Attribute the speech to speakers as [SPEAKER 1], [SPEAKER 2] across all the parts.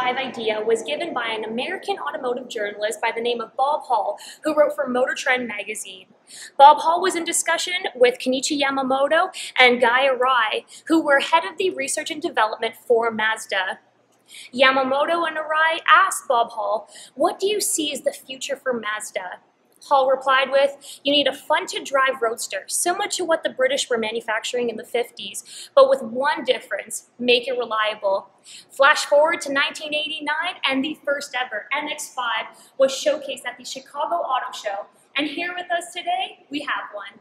[SPEAKER 1] Idea was given by an American automotive journalist by the name of Bob Hall, who wrote for Motor Trend magazine. Bob Hall was in discussion with Kenichi Yamamoto and Arai, who were head of the research and development for Mazda. Yamamoto and Arai asked Bob Hall, "What do you see as the future for Mazda?" Hall replied with, "You need a fun-to-drive roadster, similar to what the British were manufacturing in the 50s, but with one difference: make it reliable." Flash forward to 1989, and the first ever MX-5 was showcased at the Chicago Auto Show. And here with us today, we have one.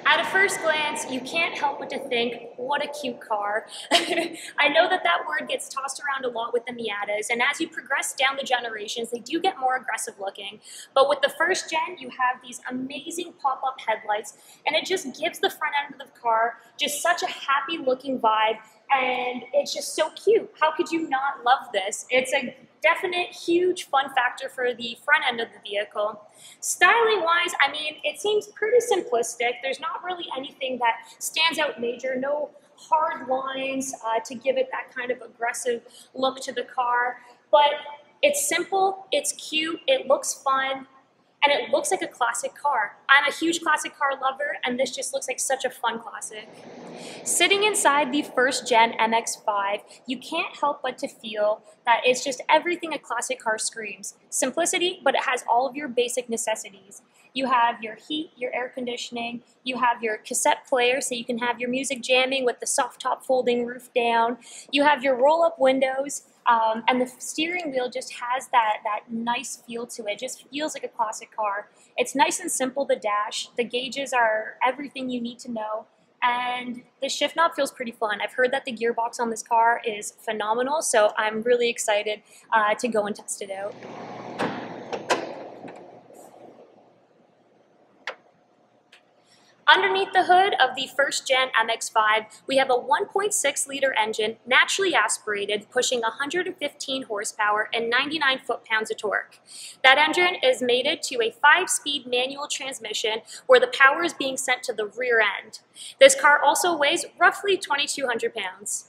[SPEAKER 1] At a first glance, you can't help but to think, what a cute car. I know that word gets tossed around a lot with the Miatas, and as you progress down the generations, they do get more aggressive looking. But with the first gen, you have these amazing pop-up headlights, and it just gives the front end of the car just such a happy looking vibe, and it's just so cute. How could you not love this? It's a definite huge fun factor for the front end of the vehicle. Styling wise, I mean, it seems pretty simplistic. There's not really anything that stands out major, no hard lines to give it that kind of aggressive look to the car. But it's simple, it's cute, it looks fun, and it looks like a classic car. I'm a huge classic car lover, and this just looks like such a fun classic. Sitting inside the first gen MX-5, you can't help but to feel that it's just everything a classic car screams. Simplicity, but it has all of your basic necessities. You have your heat, your air conditioning, you have your cassette player so you can have your music jamming with the soft top folding roof down. You have your roll-up windows, and the steering wheel just has that nice feel to it. It just feels like a classic car. It's nice and simple, the dash. The gauges are everything you need to know. And the shift knob feels pretty fun. I've heard that the gearbox on this car is phenomenal, so I'm really excited to go and test it out. Underneath the hood of the first gen MX-5, we have a 1.6 liter engine, naturally aspirated, pushing 115 horsepower and 99 foot-pounds of torque. That engine is mated to a 5-speed manual transmission where the power is being sent to the rear end. This car also weighs roughly 2,200 pounds.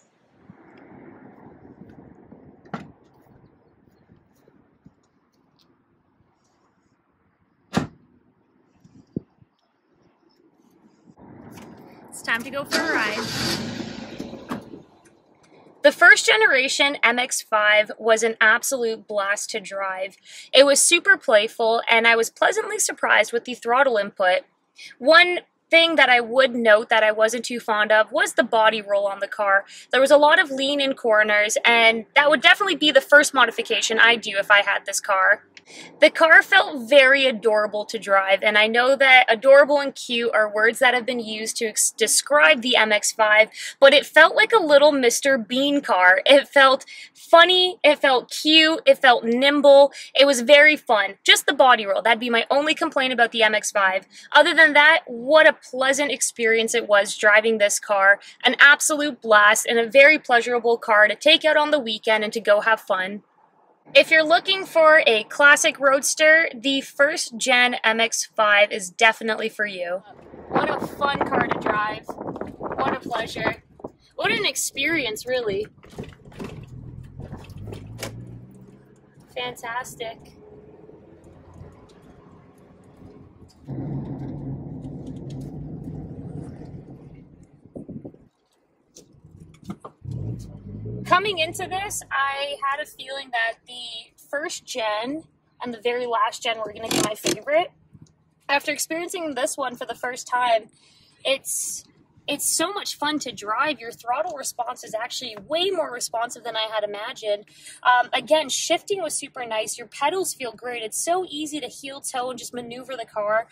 [SPEAKER 1] It's time to go for a ride. The first generation MX-5 was an absolute blast to drive. It was super playful, and I was pleasantly surprised with the throttle input. One thing that I would note that I wasn't too fond of was the body roll on the car. There was a lot of lean in corners, and that would definitely be the first modification I'd do if I had this car. The car felt very adorable to drive, and I know that adorable and cute are words that have been used to describe the MX-5, but it felt like a little Mr. Bean car. It felt funny, it felt cute, it felt nimble, it was very fun. Just the body roll, that'd be my only complaint about the MX-5. Other than that, what a pleasant experience it was driving this car. An absolute blast and a very pleasurable car to take out on the weekend and to go have fun. If you're looking for a classic roadster, the first gen MX-5 is definitely for you. What a fun car to drive. What a pleasure. What an experience, really. Fantastic. Coming into this, I had a feeling that the first gen and the very last gen were going to be my favorite. After experiencing this one for the first time, it's so much fun to drive. Your throttle response is actually way more responsive than I had imagined. Again, shifting was super nice. Your pedals feel great. It's so easy to heel toe and just maneuver the car.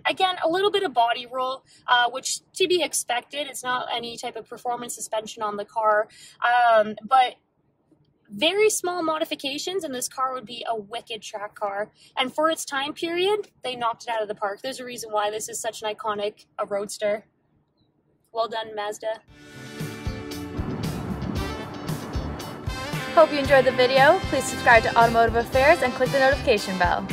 [SPEAKER 1] Again, a little bit of body roll, which to be expected. It's not any type of performance suspension on the car. But very small modifications and this car would be a wicked track car. And for its time period, they knocked it out of the park. There's a reason why this is such an iconic roadster. Well done, Mazda.
[SPEAKER 2] Hope you enjoyed the video. Please subscribe to Automotive Affairs and click the notification bell.